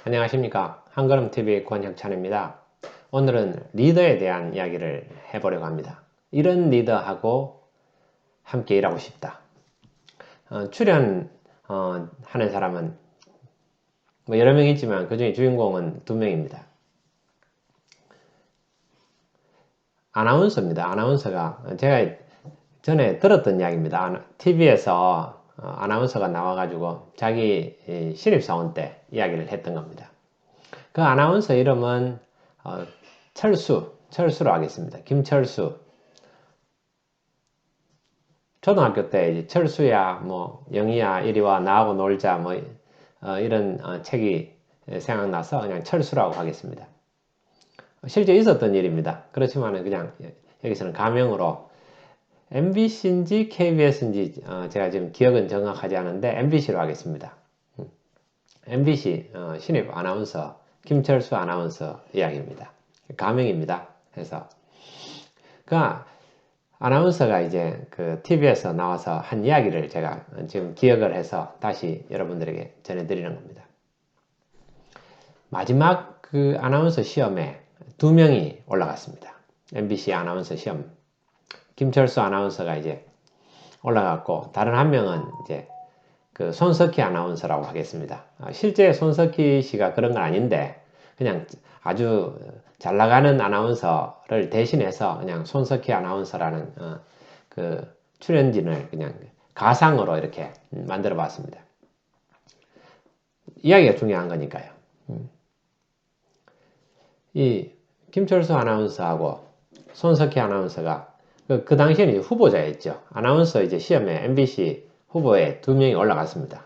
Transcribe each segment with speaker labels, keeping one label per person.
Speaker 1: 안녕하십니까. 한걸음TV 권혁찬입니다. 오늘은 리더에 대한 이야기를 해보려고 합니다. 이런 리더하고 함께 일하고 싶다. 출연 하는 사람은 뭐 여러 명 있지만 그 중에 주인공은 2명입니다. 아나운서입니다. 아나운서가 제가 전에 들었던 이야기입니다. TV에서 아나운서가 나와가지고 자기 신입사원 때 이야기를 했던 겁니다. 그 아나운서 이름은 철수로 하겠습니다. 김철수. 초등학교 때 이제 철수야, 뭐 영희야, 이리 와 나하고 놀자, 뭐 이런 책이 생각나서 그냥 철수라고 하겠습니다. 실제 있었던 일입니다. 그렇지만 그냥 여기서는 가명으로 MBC인지 KBS인지 제가 지금 기억은 정확하지 않은데 MBC로 하겠습니다. MBC 신입 아나운서 김철수 아나운서 이야기입니다. 가명입니다. 그래서 그 아나운서가 이제 그 TV에서 나와서 한 이야기를 제가 지금 기억을 해서 다시 여러분들에게 전해드리는 겁니다. 마지막 그 아나운서 시험에 2명이 올라갔습니다. MBC 아나운서 시험. 김철수 아나운서가 이제 올라갔고, 다른 한 명은 이제 그 손석희 아나운서라고 하겠습니다. 실제 손석희 씨가 그런 건 아닌데, 그냥 아주 잘 나가는 아나운서를 대신해서 그냥 손석희 아나운서라는 그 출연진을 그냥 가상으로 이렇게 만들어 봤습니다. 이야기가 중요한 거니까요. 이 김철수 아나운서하고 손석희 아나운서가 그 당시에는 후보자였죠. 아나운서 이제 시험에 MBC 후보에 2명이 올라갔습니다.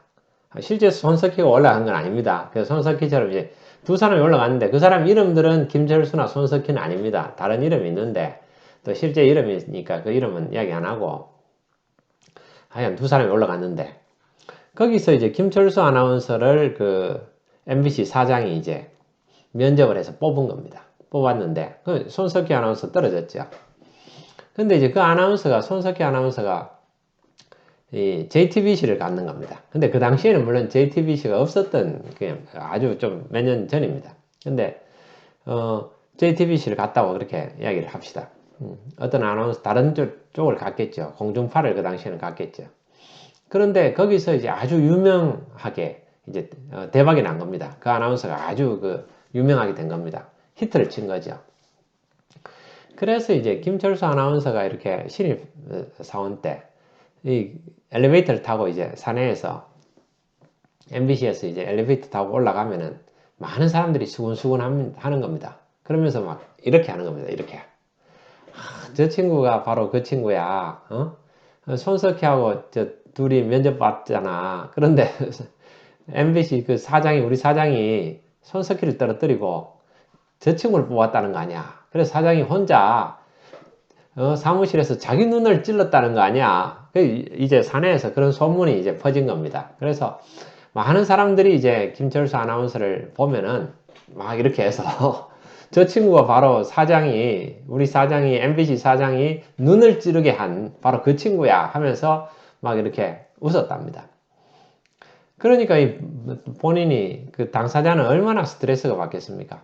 Speaker 1: 실제 손석희가 올라간 건 아닙니다. 그래서 손석희처럼 이제 2사람이 올라갔는데 그 사람 이름들은 김철수나 손석희는 아닙니다. 다른 이름이 있는데 또 실제 이름이니까 그 이름은 이야기 안 하고 하여간 2사람이 올라갔는데 거기서 이제 김철수 아나운서를 그 MBC 사장이 이제 면접을 해서 뽑은 겁니다. 뽑았는데 그 손석희 아나운서 떨어졌죠. 근데 이제 그 아나운서가 손석희 아나운서가 이 JTBC를 갖는 겁니다. 근데 그 당시에는 물론 JTBC가 없었던 그냥 아주 좀 몇 년 전입니다. 근데 JTBC를 갔다고 그렇게 이야기를 합시다. 어떤 아나운서 다른 쪽을 갔겠죠. 공중파를 그 당시에는 갔겠죠. 그런데 거기서 이제 아주 유명하게 이제 대박이 난 겁니다. 그 아나운서가 아주 그 유명하게 된 겁니다. 히트를 친 거죠. 그래서 이제 김철수 아나운서가 이렇게 신입 사원 때 이 엘리베이터를 타고 이제 사내에서 MBC에서 이제 엘리베이터 타고 올라가면은 많은 사람들이 수군수군 하는 겁니다. 그러면서 막 이렇게 하는 겁니다. 이렇게. 저 친구가 바로 그 친구야. 손석희하고 저 둘이 면접 봤잖아. 그런데 MBC 그 사장이, 우리 사장이 손석희를 떨어뜨리고 저 친구를 뽑았다는 거 아니야. 그래서 사장이 혼자 사무실에서 자기 눈을 찔렀다는 거 아니야. 이제 사내에서 그런 소문이 이제 퍼진 겁니다. 그래서 많은 사람들이 이제 김철수 아나운서를 보면은 막 이렇게 해서 저 친구가 바로 사장이, 우리 사장이, MBC 사장이 눈을 찌르게 한 바로 그 친구야 하면서 막 이렇게 웃었답니다. 그러니까 본인이 그 당사자는 얼마나 스트레스가 받겠습니까?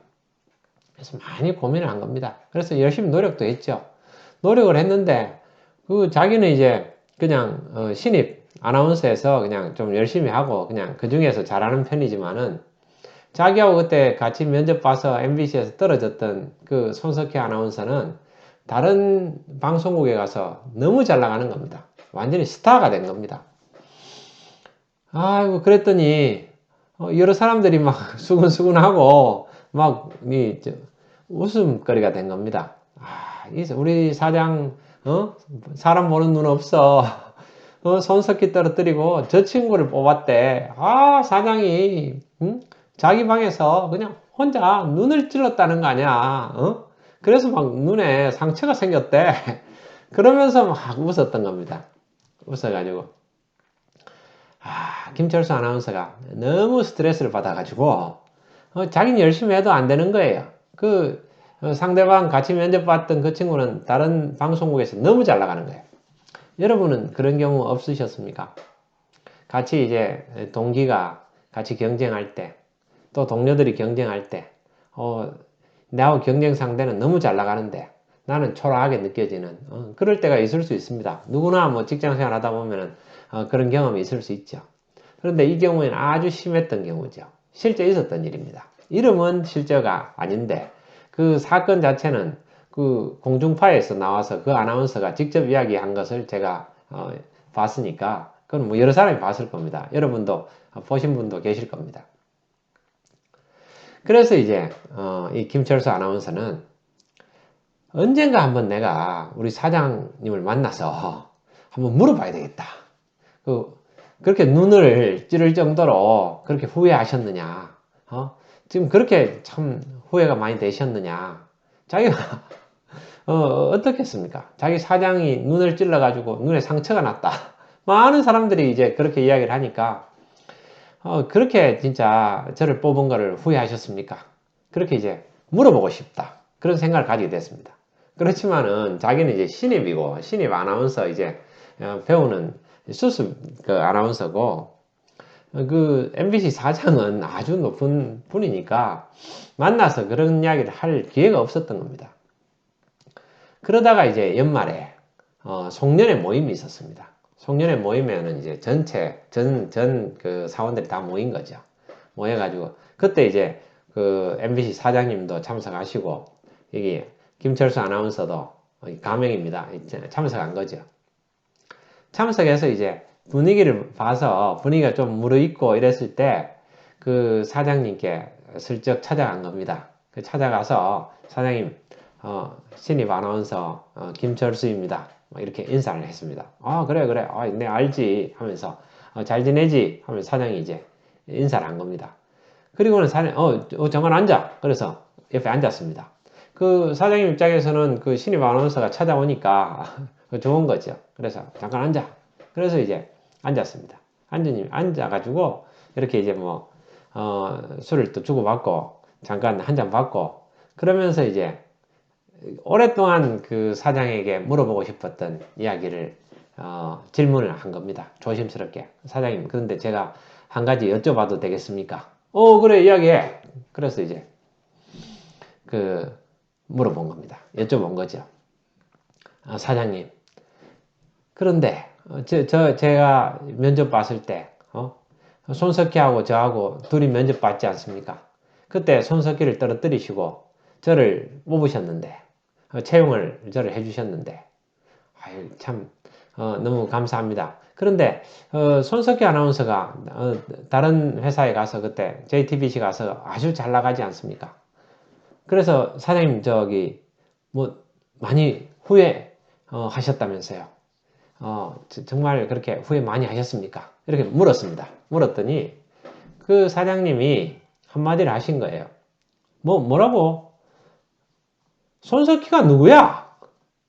Speaker 1: 그래서 많이 고민을 한 겁니다. 그래서 열심히 노력도 했죠. 노력을 했는데 그 자기는 이제 그냥 신입 아나운서에서 그냥 좀 열심히 하고 그냥 그 중에서 잘하는 편이지만은 자기하고 그때 같이 면접 봐서 MBC에서 떨어졌던 그 손석희 아나운서는 다른 방송국에 가서 너무 잘 나가는 겁니다. 완전히 스타가 된 겁니다. 아이고 그랬더니 여러 사람들이 막 수근수근하고 막 웃음거리가 된 겁니다. 우리 사장 사람 보는 눈 없어. 손석희 떨어뜨리고 저 친구를 뽑았대. 사장이 자기 방에서 그냥 혼자 눈을 찔렀다는 거 아니야. 그래서 막 눈에 상처가 생겼대. 그러면서 막 웃었던 겁니다. 웃어가지고 김철수 아나운서가 너무 스트레스를 받아가지고 자기는 열심히 해도 안 되는 거예요. 그 상대방 같이 면접 봤던 그 친구는 다른 방송국에서 너무 잘 나가는 거예요. 여러분은 그런 경우 없으셨습니까? 같이 이제 동기가 같이 경쟁할 때 또 동료들이 경쟁할 때, 나하고 경쟁 상대는 너무 잘 나가는데 나는 초라하게 느껴지는 그럴 때가 있을 수 있습니다. 누구나 뭐 직장생활 하다 보면은 그런 경험이 있을 수 있죠. 그런데 이 경우에는 아주 심했던 경우죠. 실제 있었던 일입니다. 이름은 실제가 아닌데 그 사건 자체는 그 공중파에서 나와서 그 아나운서가 직접 이야기한 것을 제가 봤으니까 그건 뭐 여러 사람이 봤을 겁니다. 여러분도 보신 분도 계실 겁니다. 그래서 이제 이 김철수 아나운서는 언젠가 한번 내가 우리 사장님을 만나서 한번 물어봐야 되겠다. 그렇게 눈을 찌를 정도로 그렇게 후회하셨느냐? 지금 그렇게 참 후회가 많이 되셨느냐? 자기가 어떻겠습니까? 자기 사장이 눈을 찔러가지고 눈에 상처가 났다. 많은 사람들이 이제 그렇게 이야기를 하니까 그렇게 진짜 저를 뽑은 거를 후회하셨습니까? 그렇게 이제 물어보고 싶다. 그런 생각을 가지게 됐습니다. 그렇지만은 자기는 이제 신입이고 신입 아나운서 이제 배우는 수습 그 아나운서고 그 MBC 사장은 아주 높은 분이니까 만나서 그런 이야기를 할 기회가 없었던 겁니다. 그러다가 이제 연말에 송년회 모임이 있었습니다. 송년회 모임에는 이제 전 그 사원들이 다 모인 거죠. 모여가지고 그때 이제 그 MBC 사장님도 참석하시고 여기 김철수 아나운서도 가명입니다. 참석한 거죠. 참석해서 이제 분위기를 봐서 분위기가 좀 무르익고 이랬을 때 그 사장님께 슬쩍 찾아간 겁니다. 그 찾아가서 사장님 신입 아나운서 김철수입니다. 이렇게 인사를 했습니다. 그래 네 알지 하면서 잘 지내지 하면서 사장이 이제 인사를 한 겁니다. 그리고는 사장님 잠깐 앉아. 그래서 옆에 앉았습니다. 그 사장님 입장에서는 그 신입 아나운서가 찾아오니까 좋은 거죠. 그래서 잠깐 앉아. 그래서 이제 앉았습니다. 앉아가지고 이렇게 이제 뭐 술을 또 주고받고 잠깐 한 잔 받고 그러면서 이제 오랫동안 그 사장에게 물어보고 싶었던 이야기를 질문을 한 겁니다. 조심스럽게. 사장님, 그런데 제가 한 가지 여쭤봐도 되겠습니까? 그래, 이야기해. 그래서 이제 물어본 겁니다. 여쭤본 거죠. 사장님, 그런데 제가 면접 봤을 때 손석희하고 저하고 둘이 면접 봤지 않습니까? 그때 손석희를 떨어뜨리시고 저를 뽑으셨는데 채용을 저를 해주셨는데 참 너무 감사합니다. 그런데 손석희 아나운서가 다른 회사에 가서 그때 JTBC 가서 아주 잘 나가지 않습니까? 그래서 사장님 뭐 많이 후회 하셨다면서요. 정말 그렇게 후회 많이 하셨습니까? 이렇게 물었습니다. 물었더니 그 사장님이 한마디를 하신 거예요. 뭐라고? 손석희가 누구야?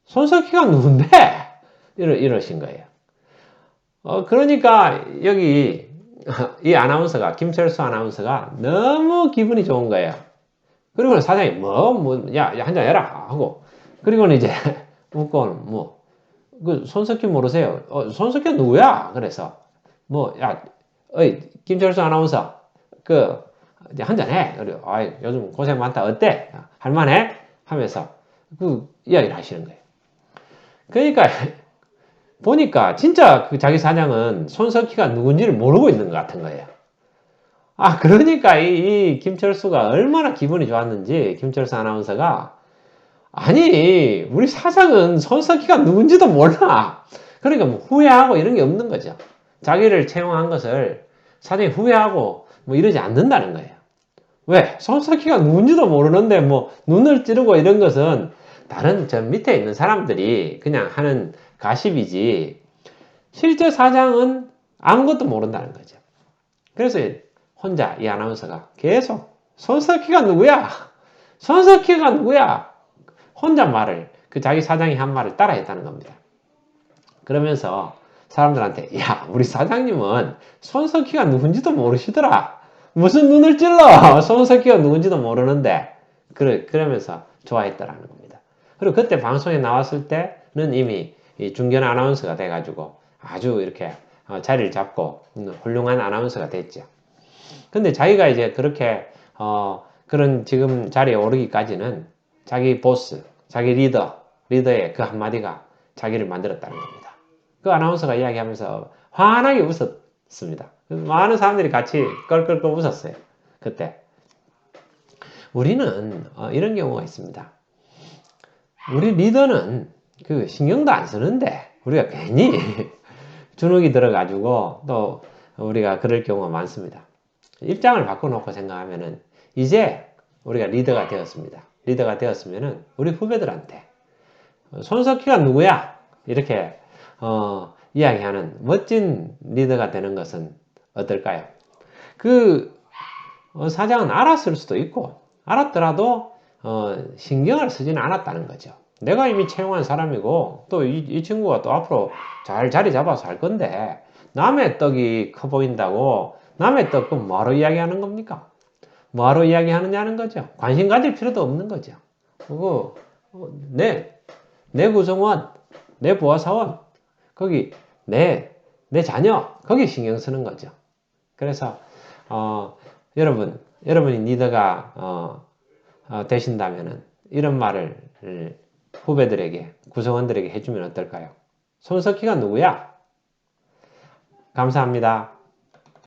Speaker 1: 손석희가 누군데? 이러신 거예요. 그러니까 여기 이 아나운서가 김철수 아나운서가 너무 기분이 좋은 거예요. 그리고는 사장님 야 한잔 해라 하고 그리고는 이제 웃고는 그 손석희 모르세요? 손석희가 누구야? 그래서 김철수 아나운서 한잔 해. 요즘 고생 많다. 어때? 할만해? 하면서 그 이야기를 하시는 거예요. 그러니까 보니까 진짜 그 자기 사장은 손석희가 누군지를 모르고 있는 것 같은 거예요. 그러니까 이 김철수가 얼마나 기분이 좋았는지 김철수 아나운서가 아니 우리 사장은 손석희가 누군지도 몰라. 그러니까 뭐 후회하고 이런 게 없는 거죠. 자기를 채용한 것을 사장이 후회하고 뭐 이러지 않는다는 거예요. 왜? 손석희가 누군지도 모르는데 뭐 눈을 찌르고 이런 것은 다른 저 밑에 있는 사람들이 그냥 하는 가십이지 실제 사장은 아무것도 모른다는 거죠. 그래서 혼자 이 아나운서가 계속 손석희가 누구야? 손석희가 누구야? 혼자 자기 사장이 한 말을 따라 했다는 겁니다. 그러면서 사람들한테 야 우리 사장님은 손석희가 누군지도 모르시더라. 무슨 눈을 찔러 손석희가 누군지도 모르는데 그러면서 좋아했다라는 겁니다. 그리고 그때 방송에 나왔을 때는 이미 중견 아나운서가 돼가지고 아주 이렇게 자리를 잡고 훌륭한 아나운서가 됐죠. 근데 자기가 이제 그렇게 그런 지금 자리에 오르기까지는 자기 보스, 자기 리더의 그 한마디가 자기를 만들었다는 겁니다. 그 아나운서가 이야기하면서 환하게 웃었습니다. 많은 사람들이 같이 껄껄껄 웃었어요. 그때. 우리는 이런 경우가 있습니다. 우리 리더는 그 신경도 안 쓰는데 우리가 괜히 주눅이 들어가지고 또 우리가 그럴 경우가 많습니다. 입장을 바꿔놓고 생각하면은 이제 우리가 리더가 되었습니다. 리더가 되었으면은 우리 후배들한테 손석희가 누구야? 이렇게 이야기하는 멋진 리더가 되는 것은 어떨까요? 그 사장은 알았을 수도 있고 알았더라도 신경을 쓰지는 않았다는 거죠. 내가 이미 채용한 사람이고 또 이 친구가 또 앞으로 잘 자리 잡아서 할 건데 남의 떡이 커 보인다고 남의 떡은 뭐하러 이야기하는 겁니까? 뭐하러 이야기하느냐는 거죠. 관심 가질 필요도 없는 거죠. 그리고 내 구성원, 내 부하사원, 거기 내 자녀, 거기 신경 쓰는 거죠. 그래서 여러분이 리더가 되신다면은 이런 말을 후배들에게, 구성원들에게 해주면 어떨까요? 손석희가 누구야? 감사합니다.